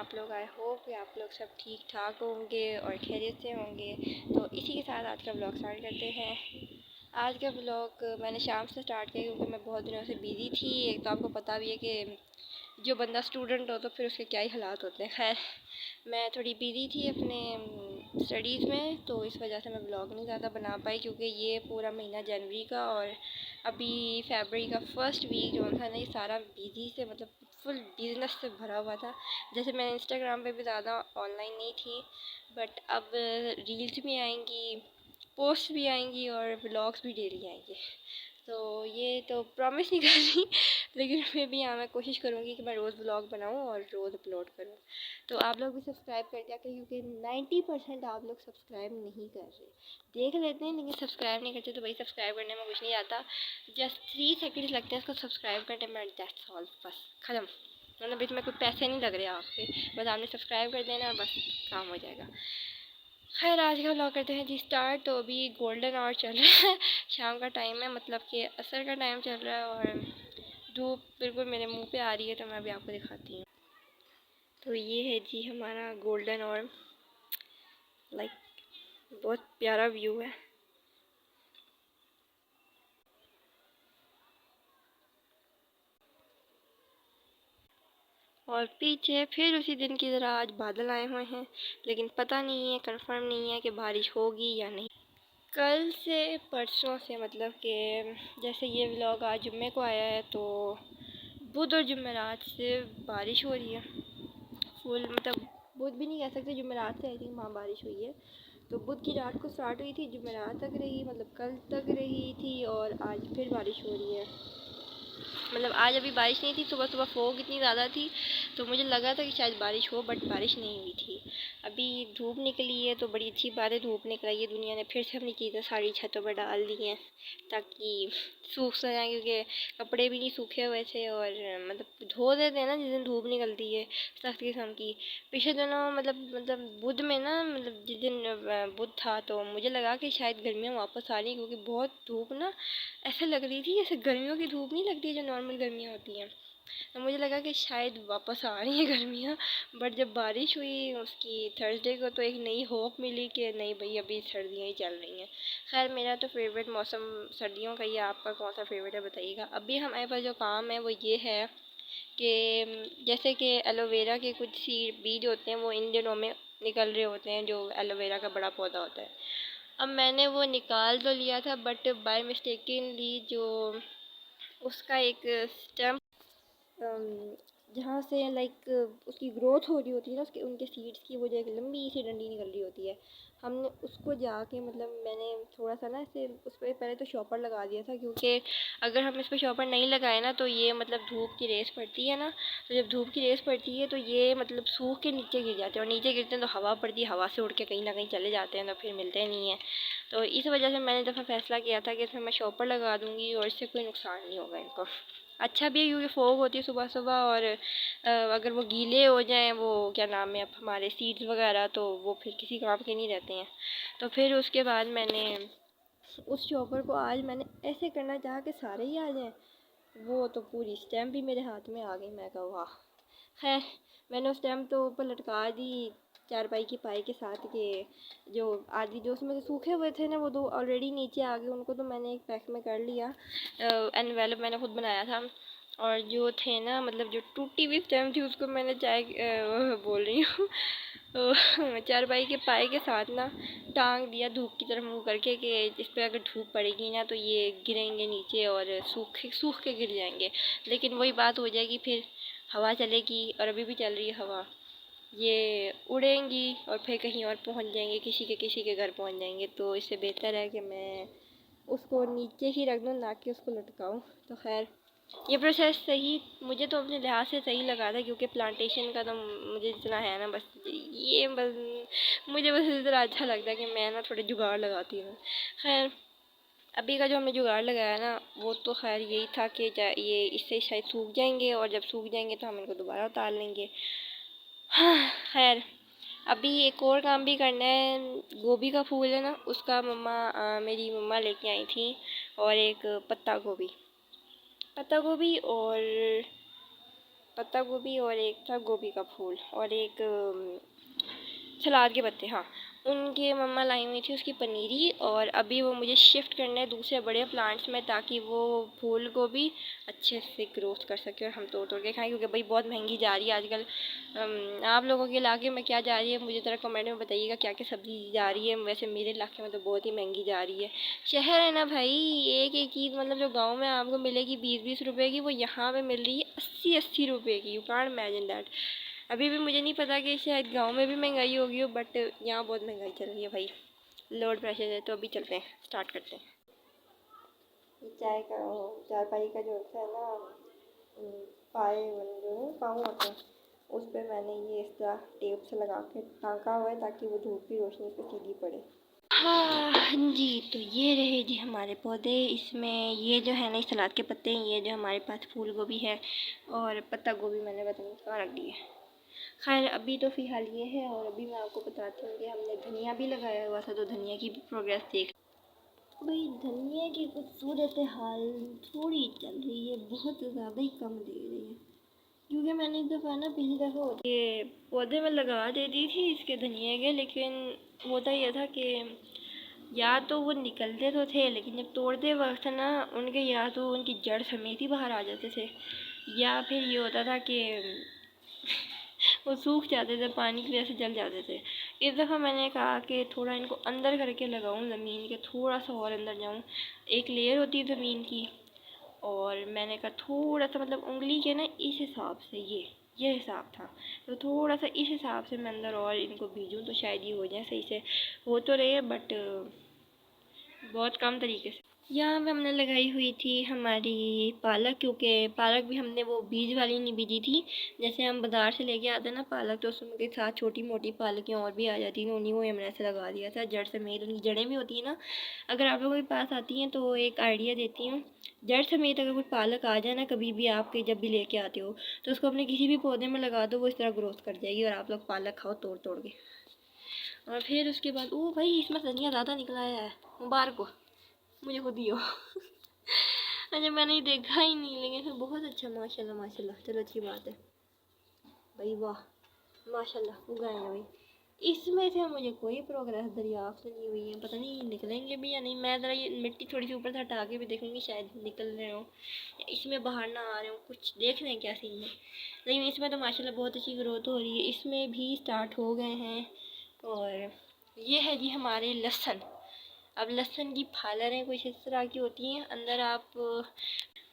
आप लोग? I hope कि आप लोग सब ठीक ठाक होंगे और खैरियत से होंगे। तो इसी के साथ आज का ब्लॉग स्टार्ट करते हैं। आज का ब्लॉग मैंने शाम से स्टार्ट किया क्योंकि मैं बहुत दिनों से बिज़ी थी। एक तो आपको पता भी है कि जो बंदा स्टूडेंट हो तो फिर उसके क्या ही हालात होते हैं। खैर, मैं थोड़ी बिज़ी थी अपने स्टडीज़ में, तो इस वजह से मैं ब्लॉग नहीं ज़्यादा बना पाई क्योंकि ये पूरा महीना जनवरी का और अभी फरवरी का फर्स्ट वीक जो था ना, ये सारा बिज़ी से मतलब फुल बिज़नेस से भरा हुआ था। जैसे मैं इंस्टाग्राम पे भी ज़्यादा ऑनलाइन नहीं थी, बट अब रील्स भी आएंगी, पोस्ट भी आएंगी और व्लॉग्स भी डेली आएंगे। तो ये तो प्रॉमिस नहीं कर रही लेकिन फिर भी हाँ, मैं कोशिश करूँगी कि मैं रोज़ व्लॉग बनाऊँ और रोज़ अपलोड करूँ। तो आप लोग भी सब्सक्राइब कर दिया करें क्योंकि 90% आप लोग सब्सक्राइब नहीं कर रहे। देख लेते हैं लेकिन सब्सक्राइब नहीं करते। तो भाई, सब्सक्राइब करने में कुछ नहीं आता, जस्ट 3 सेकंड्स लगते हैं इसको सब्सक्राइब करने में, दैट्स ऑल, बस ख़त्म। मतलब इसमें कोई पैसे नहीं लग रहे आपके, बस आपने सब्सक्राइब कर देना और बस काम हो जाएगा। खैर, आज का व्लॉग करते हैं जी स्टार्ट। तो अभी गोल्डन आवर चल रहा है, शाम का टाइम है, मतलब कि असर का टाइम चल रहा है और धूप बिल्कुल मेरे मुंह पे आ रही है। तो मैं अभी आपको दिखाती हूँ। तो ये है जी हमारा गोल्डन आवर, लाइक बहुत प्यारा व्यू है। और पीछे फिर उसी दिन की तरह आज बादल आए हुए हैं, लेकिन पता नहीं है, कंफर्म नहीं है कि बारिश होगी या नहीं। कल से परसों से, मतलब कि जैसे ये व्लॉग आज जुम्मे को आया है, तो बुध और जुमेरात से बारिश हो रही है फुल। मतलब बुध भी नहीं कह सकते, जुमेरात से आई थिंक वहाँ बारिश हुई है। तो बुध की रात को स्टार्ट हुई थी, जुमेरात तक रही, मतलब कल तक रही थी और आज फिर बारिश हो रही है। मतलब आज अभी बारिश नहीं थी, सुबह सुबह फोग इतनी ज़्यादा थी तो मुझे लगा था कि शायद बारिश हो, बट बारिश नहीं हुई थी। अभी धूप निकली है तो बड़ी अच्छी बात है, धूप निकल आई है, दुनिया ने फिर से अपनी चीज़ें सारी छतों पर डाल दी हैं ताकि सूख सा जाए, क्योंकि कपड़े भी नहीं सूखे हुए थे। और मतलब धो देते हैं ना जिस दिन धूप निकलती है सख्त किस्म की। पिछले दिनों मतलब बुध में ना, मतलब जिस दिन बुध था, तो मुझे लगा कि शायद गर्मियाँ वापस आ रही हैं क्योंकि बहुत धूप ना ऐसे लग रही थी जैसे गर्मियों की धूप नहीं लगती है जो नॉर्मल गर्मियाँ होती हैं। तो मुझे लगा कि शायद वापस आ रही हैं गर्मियाँ। बट जब बारिश हुई उसकी थर्सडे को, तो एक नई होप मिली कि नहीं भाई, अभी सर्दियाँ ही चल रही हैं। खैर, मेरा तो फेवरेट मौसम सर्दियों का ही है। आपका कौन सा फेवरेट है बताइएगा। अभी हमारे पास जो काम है वो ये है कि जैसे कि एलोवेरा के कुछ सीड बीज होते हैं, वो इन दिनों में निकल रहे होते हैं, जो एलोवेरा का बड़ा पौधा होता है। अब मैंने वो निकाल तो लिया था, बट बाय मिस्टेकनली जो उसका एक स्टेम, जहाँ से लाइक उसकी ग्रोथ हो रही होती है ना, उसके उनके सीड्स की, वो जो एक लंबी सी डंडी निकल रही होती है, हमने उसको जाके, मतलब मैंने थोड़ा सा ना इसे उस पर पहले तो शॉपर लगा दिया था, क्योंकि अगर हम इस पर शॉपर नहीं लगाए ना तो ये मतलब धूप की रेस पड़ती है ना, तो जब धूप की रेस पड़ती है तो ये मतलब सूख के नीचे गिर जाते हैं, और नीचे गिरते हैं तो हवा पड़ती है, हवा से उड़ के कहीं ना कहीं चले जाते हैं, तो फिर मिलते नहीं हैं। तो इस वजह से मैंने दफ़ा फ़ैसला किया था कि इसमें मैं शॉपर लगा दूँगी और इससे कोई नुकसान नहीं होगा इनको। अच्छा भी है क्योंकि फोग होती है सुबह सुबह, और अगर वो गीले हो जाएं, वो क्या नाम है, अब हमारे सीड्स वगैरह, तो वो फिर किसी काम के नहीं रहते हैं। तो फिर उसके बाद मैंने उस चॉपर को आज मैंने ऐसे करना चाहा कि सारे ही आ जाएं, वो तो पूरी स्टेम भी मेरे हाथ में आ गई। मैं कहा वाह। खैर, मैंने उस स्टेम तो ऊपर लटका दी चारपाई की पाई के साथ, के जो आदि जो उसमें सूखे हुए थे ना, वो दो ऑलरेडी नीचे आ गए, उनको तो मैंने एक पैक में कर लिया। एनवेलप मैंने खुद बनाया था। और जो थे ना, मतलब जो टूटी हुई स्टेम थी, उसको मैंने चाय बोल रही हूँ चारपाई के पाए के साथ ना टांग दिया धूप की तरफ मुँह करके, कि इस पर अगर धूप पड़ेगी ना तो ये गिरेंगे नीचे और सूख के गिर जाएंगे। लेकिन वही बात हो जाएगी, फिर हवा चलेगी, और अभी भी चल रही है हवा, ये उड़ेंगी और फिर कहीं और पहुंच जाएंगे, किसी के घर पहुंच जाएंगे। तो इससे बेहतर है कि मैं उसको नीचे ही रख दूँ, ना कि उसको लटकाऊँ। तो खैर, ये प्रोसेस सही, मुझे तो अपने लिहाज से सही लगा था, क्योंकि प्लांटेशन का तो मुझे जितना है ना, बस ये बस मुझे बस इस तरह अच्छा लगता है कि मैं ना थोड़े जुगाड़ लगाती हूँ। खैर, अभी का जो हमने जुगाड़ लगाया ना, वो तो खैर यही था कि ये इससे शायद सूख जाएंगे, और जब सूख जाएंगे तो हम इनको दोबारा उतार लेंगे। हाँ, खैर, अभी एक और काम भी करना है। गोभी का फूल है ना, उसका मेरी मम्मा लेके आई थी, और एक पत्ता गोभी और पत्ता गोभी और एक था गोभी का फूल और एक सलाद के पत्ते, हाँ उनके मम्मा लाई हुई थी उसकी पनीरी। और अभी वो मुझे शिफ्ट करना है दूसरे बड़े प्लांट्स में ताकि वो फूल गोभी अच्छे से ग्रोथ कर सके और हम तोड़ तोड़ के खाएं, क्योंकि भाई बहुत महंगी जा रही है आजकल। आप लोगों के इलाके में क्या जा रही है मुझे ज़रा कमेंट में बताइएगा, क्या क्या सब्ज़ी जा रही है। वैसे मेरे इलाके में तो बहुत ही महंगी जा रही है। शहर है ना भाई, एक एक चीज़ मतलब जो गाँव में आपको मिलेगी 20-20 रुपए की, वो यहाँ पे मिल रही है 80-80 रुपए की। You can't imagine that. अभी भी मुझे नहीं पता कि शायद गांव में भी महंगाई होगी हो, बट यहाँ बहुत महंगाई चल रही है भाई। लोड प्रेशर है, तो अभी चलते हैं, स्टार्ट करते हैं। ये चाय पाई का जो होता है ना, पाए वाले जो है पाँव होते हैं, उस पर मैंने ये इस तरह टेप से लगा के टाँका हुआ है ताकि वो धूप की रोशनी इस पर सीधी पड़े। हाँ जी, तो ये रहे जी हमारे पौधे। इसमें ये जो है ना सलाद के पत्ते हैं, ये जो हमारे पास फूल गोभी है और पत्ता गोभी मैंने पता नहीं कहाँ रख दी है। खैर अभी तो फ़िलहाल ये है। और अभी मैं आपको बताती हूँ कि हमने धनिया भी लगाया हुआ था, तो धनिया की भी प्रोग्रेस देख। भाई धनिया की कुछ सूरत हाल थोड़ी चल रही है, बहुत ज़्यादा ही कम दे रही है, क्योंकि मैंने इस दफ़ा ना पिछली दफ़ा ये पौधे में लगा देती थी इसके धनिया के, लेकिन होता यह था कि या तो वो निकलते तो थे लेकिन जब तोड़ते वक्त ना उनके या तो उनकी जड़ समेत ही बाहर आ जाते थे, या फिर ये होता था कि वो सूख जाते थे, पानी की वजह से जल जाते थे। इस दफ़ा मैंने कहा कि थोड़ा इनको अंदर करके लगाऊं ज़मीन के, थोड़ा सा और अंदर जाऊं। एक लेयर होती है ज़मीन की, और मैंने कहा थोड़ा सा मतलब उंगली के ना इस हिसाब से, ये हिसाब था, तो थोड़ा सा इस हिसाब से मैं अंदर और इनको भेजूँ तो शायद ये हो जाए सही से। हो तो रहे हैं बट बहुत कम तरीके से। यहाँ पे हमने लगाई हुई थी हमारी पालक, क्योंकि पालक भी हमने वो बीज वाली नहीं बीजी थी। जैसे हम बाज़ार से लेके आते हैं ना पालक, तो उसमें के साथ छोटी मोटी पालकें और भी आ जाती हैं, उन्हीं को हमने ऐसे लगा दिया था जड़ समेत। उनकी जड़ें भी होती हैं ना, अगर आप लोगों के पास आती हैं तो एक आइडिया देती हूँ। जड़ समेत अगर कुछ पालक आ जाए ना कभी भी, आपके जब भी लेके आते हो तो उसको अपने किसी भी पौधे में लगा दो, वो इस तरह ग्रोथ कर जाएगी और आप लोग पालक खाओ तोड़ तोड़ के। और फिर उसके बाद ओ भाई इसमें धनिया ज़्यादा निकला है, मुबारक हो, मुझे खुद ही हो। अच्छा मैंने ये देखा ही नहीं, लेकिन फिर बहुत अच्छा, माशाल्लाह माशाल्लाह, चलो अच्छी बात है भाई, वाह माशाल्लाह उगाए हैं भाई। इसमें से मुझे कोई प्रोग्रेस दरियाफ्त नहीं हुई है, पता नहीं निकलेंगे भी या नहीं। मैं ज़रा ये मिट्टी थोड़ी सी ऊपर से हटा के भी देखूँगी, शायद निकल रहे हो या इसमें बाहर ना आ रहे हो, कुछ देख रहे हैं क्या सीन है। लेकिन इसमें तो माशाल्लाह बहुत अच्छी ग्रोथ हो रही है, इसमें भी स्टार्ट हो गए हैं। और ये है जी हमारे लहसुन। अब लहसुन की फालरें कुछ इस तरह की होती हैं, अंदर आप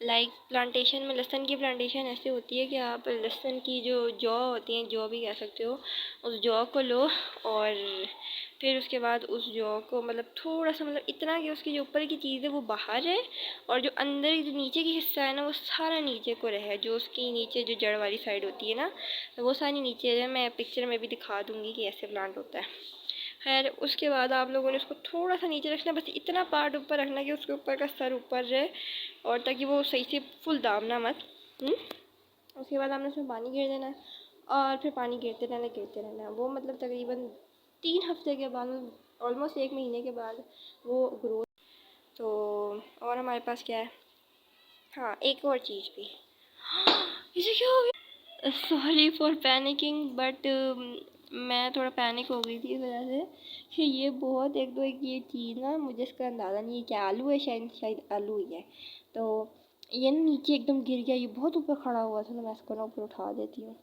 लाइक प्लांटेशन में लहसुन की प्लांटेशन ऐसे होती है कि आप लहसुन की जो जौ होती हैं, जौ भी कह सकते हो, उस जौ को लो और फिर उसके बाद उस जौ को मतलब थोड़ा सा मतलब इतना कि उसकी जो ऊपर की चीज़ है वो बाहर है, और जो अंदर जो नीचे की हिस्सा है ना वो सारा नीचे को रहे, जो उसकी नीचे जो जड़ वाली साइड होती है ना, तो वो सारी नीचे रहे। मैं पिक्चर में भी दिखा दूँगी कि ऐसे प्लांट होता है। खैर उसके बाद आप लोगों ने उसको थोड़ा सा नीचे रखना, बस इतना पार्ट ऊपर रखना कि उसके ऊपर का सर ऊपर रहे, और ताकि वो सही से फुल दाबना मत। उसके बाद आपने उसमें पानी गिर देना है, और फिर पानी गिरते रहना है। वो मतलब तकरीबन 3 हफ्ते के बाद, ऑलमोस्ट 1 महीने के बाद वो ग्रोथ। तो और हमारे पास क्या है, हाँ एक और चीज़ भी। इसे क्या हो गया, सॉरी फॉर पैनिकिंग, बट मैं थोड़ा पैनिक हो गई थी इस वजह से कि ये बहुत एक दो एक ये चीज़ ना मुझे इसका अंदाज़ा नहीं है क्या आलू है, शायद शायद आलू ही है। तो ये ना नीचे एकदम गिर गया, ये बहुत ऊपर खड़ा हुआ था, तो मैं इसको ना ऊपर उठा देती हूँ।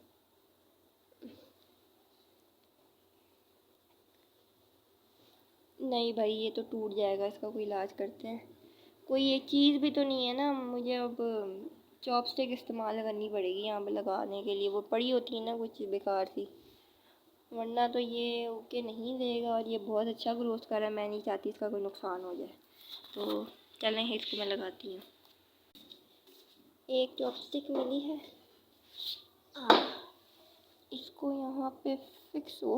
नहीं भाई ये तो टूट जाएगा, इसका कोई इलाज करते हैं। कोई एक चीज़ भी तो नहीं है ना, मुझे अब चॉपस्टिक इस्तेमाल करनी पड़ेगी यहाँ पे लगाने के लिए, वो पड़ी होती है ना कुछ बेकार सी, वरना तो ये ओके नहीं देगा। और ये बहुत अच्छा ग्रोथ कर रहा है, मैं नहीं चाहती इसका कोई नुकसान हो जाए। तो चलें इसको मैं लगाती हूँ। एक चॉपस्टिक मिली है, इसको यहाँ पे फिक्स हो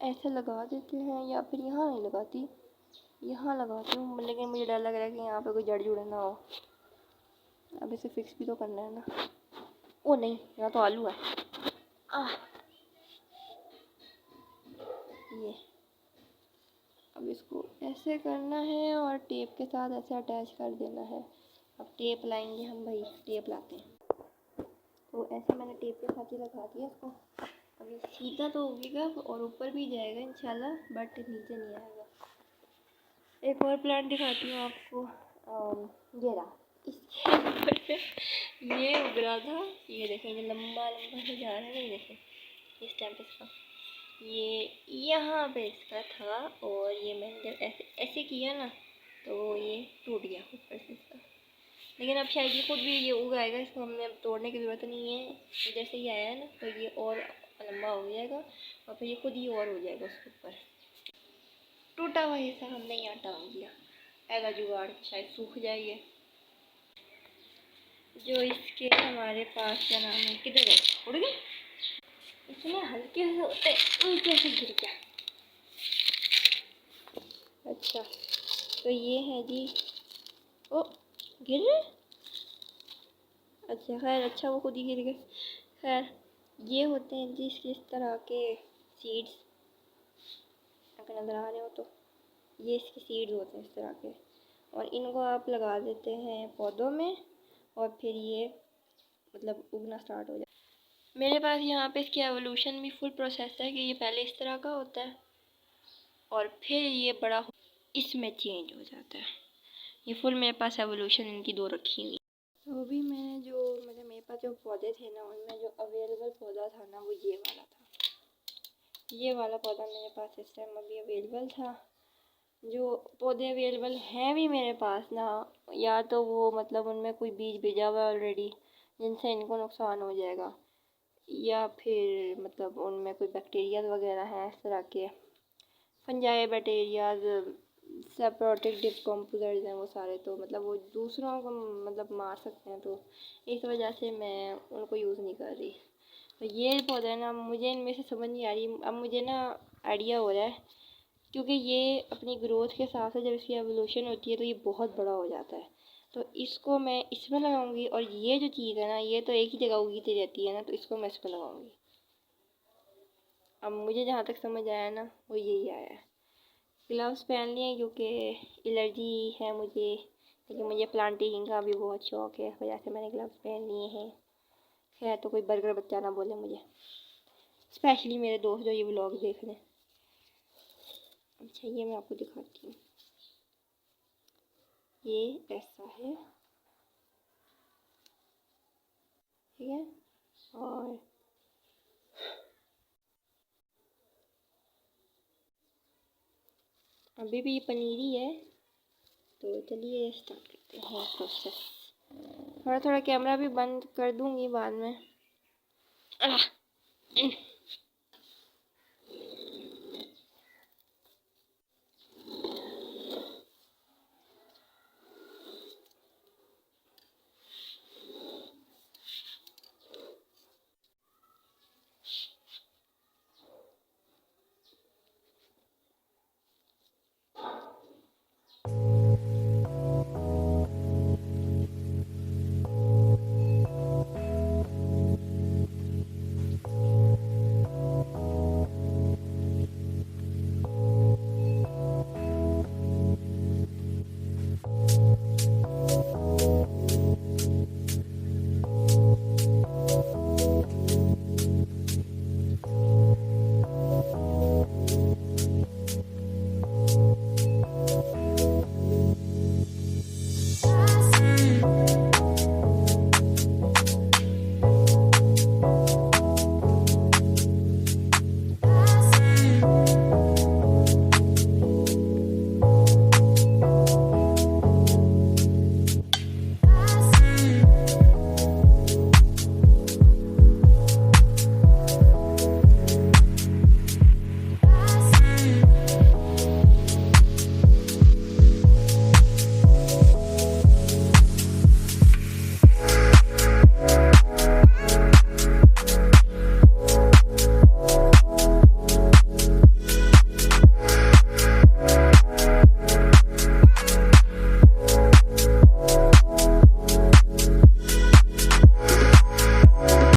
ऐसे लगा देते हैं, या फिर यहाँ नहीं लगाती, यहाँ लगाती हूँ, लेकिन मुझे डर लग रहा है कि यहाँ पे कोई जड़ जुड़ ना हो। अब इसे फिक्स भी तो करना है ना। ओ नहीं, यहाँ तो आलू है। ये अब इसको ऐसे करना है और टेप के साथ ऐसे अटैच कर देना है। अब टेप लाएंगे हम भाई, टेप लाते हैं। तो ऐसे मैंने टेप के साथ ही लगा दिया इसको। अभी सीधा तो होगा और ऊपर भी जाएगा इंशाल्लाह, बट नीचे नहीं आएगा। एक और प्लांट दिखाती हूँ आपको। ये रहा, इसके ऊपर ये उग रहा था। ये देखें, ये लंबा लंबा से जा रहा है, नहीं देखें इस टाइम पे इसका, ये यहाँ पे इसका था, और ये मैंने जब ऐसे ऐसे किया ना तो ये टूट गया ऊपर से इसका। लेकिन अब शायद ये खुद भी ये उग आएगा, इसको हमें अब तोड़ने की ज़रूरत नहीं है। इधर से ही आया है ना, तो ये और लंबा हो जाएगा और फिर ये खुद ही और हो जाएगा उसके ऊपर। टूटा हुआ हिस्सा हमने यहाँ टांग दिया, ऐसा जुगाड़ शायद सूख जाएगी। जो इसके हमारे पास क्या नाम है, किधर गए, उड़ गए, इतने हल्के से होते नीचे से गिर गया। अच्छा, तो ये है जी, ओ गिर रहे, अच्छा खैर, अच्छा वो खुद ही गिर गए। खैर, ये होते हैं जी इसके इस तरह के सीड्स, अगर नज़र आ रहे हो तो ये इसके सीड्स होते हैं इस तरह के, और इनको आप लगा देते हैं पौधों में और फिर ये मतलब उगना स्टार्ट हो जाए। मेरे पास यहाँ पे इसकी एवोल्यूशन भी फुल प्रोसेस है कि ये पहले इस तरह का होता है और फिर ये बड़ा इसमें चेंज हो जाता है। ये फुल मेरे पास एवोल्यूशन इनकी दो रखी हुई। तो अभी मैंने जो मतलब मेरे पास जो पौधे थे ना, उनमें जो अवेलेबल पौधा था ना वो ये वाला था। ये वाला पौधा मेरे पास इस टाइम अभी अवेलेबल था। जो पौधे अवेलेबल हैं भी मेरे पास ना, या तो वो मतलब उनमें कोई बीज भेजा हुआ है ऑलरेडी जिनसे इनको नुकसान हो जाएगा, या फिर मतलब उनमें कोई बैक्टीरिया वगैरह हैं इस तरह के फंजाई बैक्टीरियाज सेप्रोटिक डिकम्पोजर्स हैं वो सारे, तो मतलब वो दूसरों को मतलब मार सकते हैं, तो इस वजह से मैं उनको यूज़ नहीं कर रही। तो ये पौधा है ना, मुझे इनमें से समझ नहीं आ रही। अब मुझे ना आइडिया हो रहा है, क्योंकि ये अपनी ग्रोथ के साथ जब इसकी एवोल्यूशन होती है तो ये बहुत बड़ा हो जाता है। तो इसको मैं इसमें लगाऊंगी, और ये जो चीज़ है ना ये तो एक ही जगह उगती रहती है ना, तो इसको मैं इसमें लगाऊंगी। अब मुझे जहाँ तक समझ आया ना वो यही आया है। ग्लव्स पहन लिए क्योंकि एलर्जी है मुझे, लेकिन मुझे प्लांटिंग का भी बहुत शौक़ है, इस वजह से मैंने ग्लव्स पहन लिए हैं। खैर, तो कोई बर्गर बच्चा ना बोले मुझे, स्पेशली मेरे दोस्त जो ये व्लॉग देख रहे हैं। अच्छा, ये मैं आपको दिखाती हूँ, ये ऐसा है, ठीक है। और अभी भी ये पनीरी है, तो चलिए स्टार्ट करते हैं प्रोसेस। थोड़ा थोड़ा कैमरा भी बंद कर दूँगी बाद में।